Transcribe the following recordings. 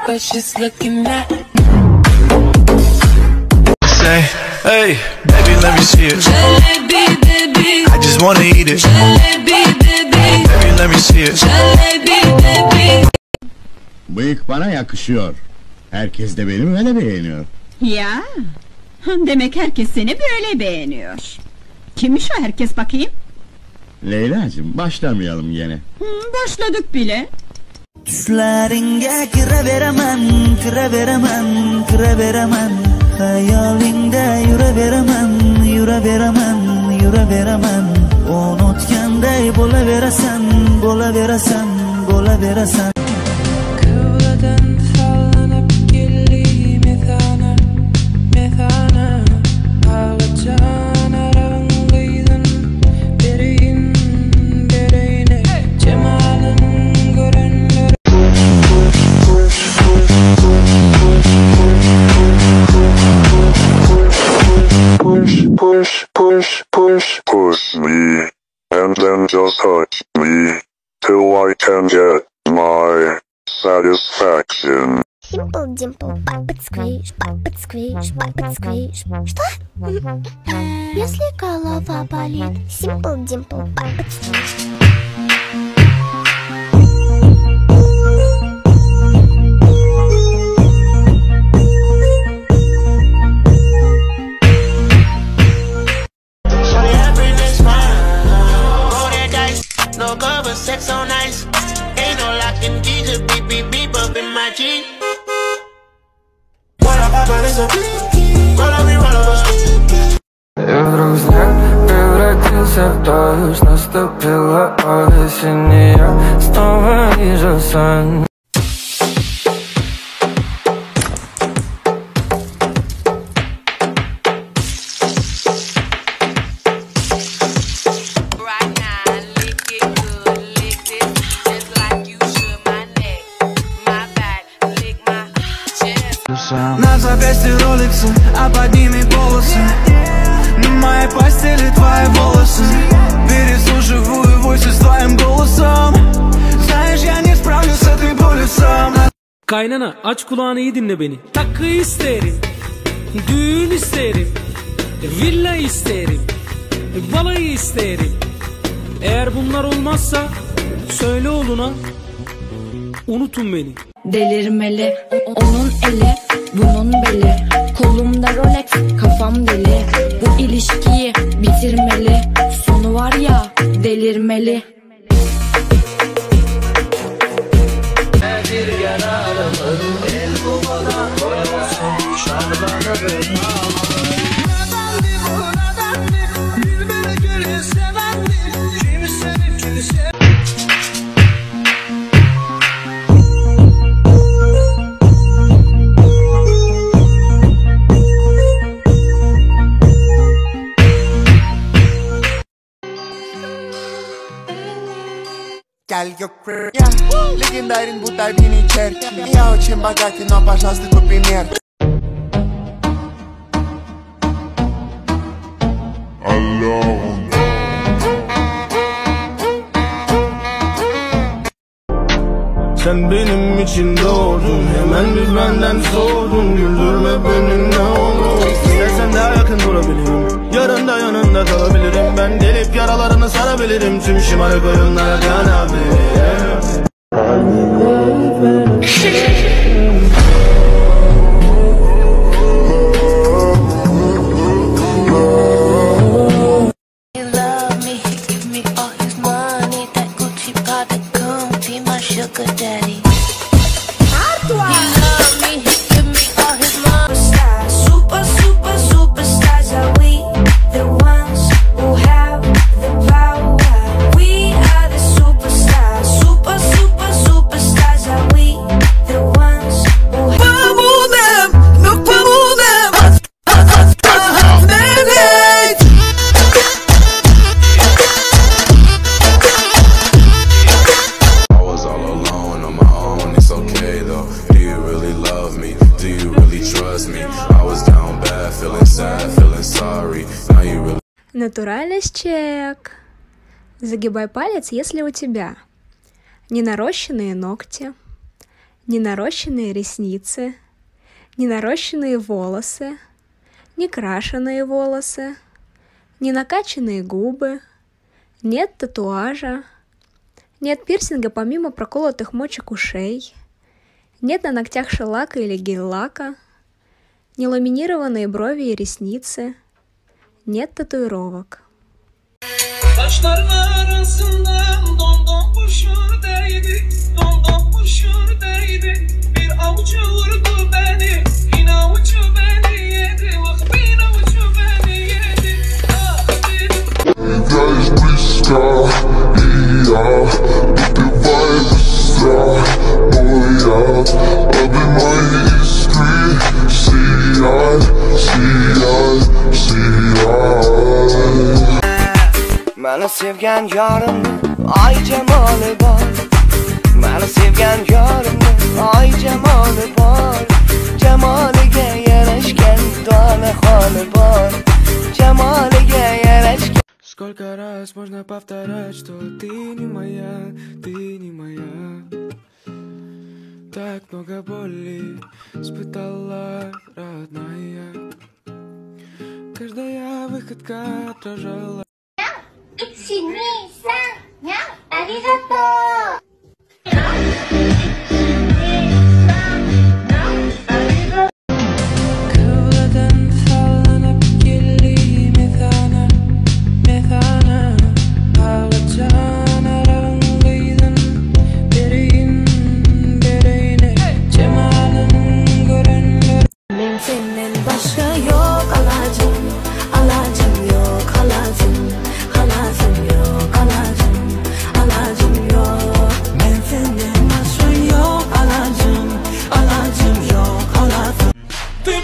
but she's looking at. Say, hey, baby, let me see it. Jalebi, baby. I just wanna eat it. Jalebi, baby. Baby, let me see it. Jalebi, baby. Bıyık bana yakışıyor. Herkes de beni böyle beğeniyor. Ya, demek herkes seni böyle beğeniyor. Kimmiş o herkes bakayım? Leyla'cığım, başlamayalım gene. Başladık bile. Düşleringə girə verəmən, girə verəmən, girə verəmən. Xəyalingdə yürə verəmən, yürə verəmən, yürə verəmən. Unutkəndəy bola verəsən, bola verəsən, bola verəsən. Kıvadan sallanıp geldi methana, methana. Havacan aranlıydın, bereyin, bereyine. Cemalın görünür. Push me, and then just touch me, till I can get my satisfaction. Simple Dimple, папа сквиш, папа сквиш, папа сквиш. Что? Если голова болит, Simple Dimple, папа сквиш. No cover, sex on ice. Ain't no locking keys, just beep beep beep up in my Jeep. What up, Papa, is a roll up, we roll up. И вдруг снег превратился в дождь. Наступила осень, и я снова вижу сон. На запястье роликсы, а под ними полосы. На моей постели твои волосы. Переслушиваю войсы с твоим голосом. Знаешь, я не справлюсь с этой болью сам. Kaynana aç kulağını iyi dinle beni. Takı isterim, düğün isterim, villa isterim, balayı isterim. Eğer bunlar olmazsa söyle oğluna unutun beni. Delirmeli, onun eli, bunun beli. Kolumda Rolex, kafam deli. Bu ilişkiyi bitirmeli. Sonu var ya, delirmeli. Bir yaralımın el bulmadan olsun şarlanırım. Gel Gökbir, легендарен, будто винный червь. Я очень богатый, но, пожалуйста, купи мир. Sen benim için doğdun, hemen bir benden sordun. Güldürme beni ne olur. İstersen daha yakın durabilirim, yarın da yanında kalabilirim. Ben delip yaralarını sarabilirim, tüm şımarık oyunlara kanabilirim. Натуральность чек. Загибай палец, если у тебя не нарощенные ногти, Не нарощенные ресницы, не нарощенные волосы, не крашеные волосы, не накачанные губы, нет татуажа, нет пирсинга помимо проколотых мочек ушей, нет на ногтях шелака или гель-лака, не ламинированные брови и ресницы, нет татуировок. Məni sevgən yarımdı, ay cəmalı var. Məni sevgən yarımdı, ay cəmalı var. Cəmalıga yarashgan dona holi bor. Cəmalıga yarashgan. Сколько раз можно повторять, что ты не моя, ты не моя. Так много боли испытала, родная. Каждая выходка отражала. 1、2、3、ありがとう。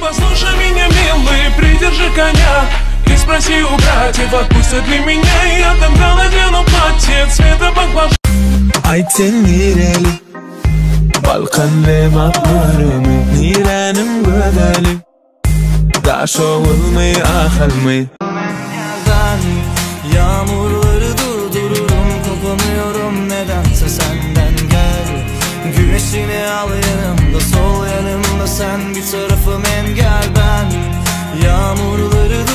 Послушай меня, милый, придержи коня и спроси у братьев, отпустят ли меня. Я тогда надену платье цвета баклажан. Ayten nireli Balkanlı matlarımı Nirenim gödeli Daş olmayı akılmayı Yağmurları durdururum, kopamıyorum nedense senden gel. Güneşini al yanımda, sol yanımda sen, bir tarafım engel ben. Yağmurları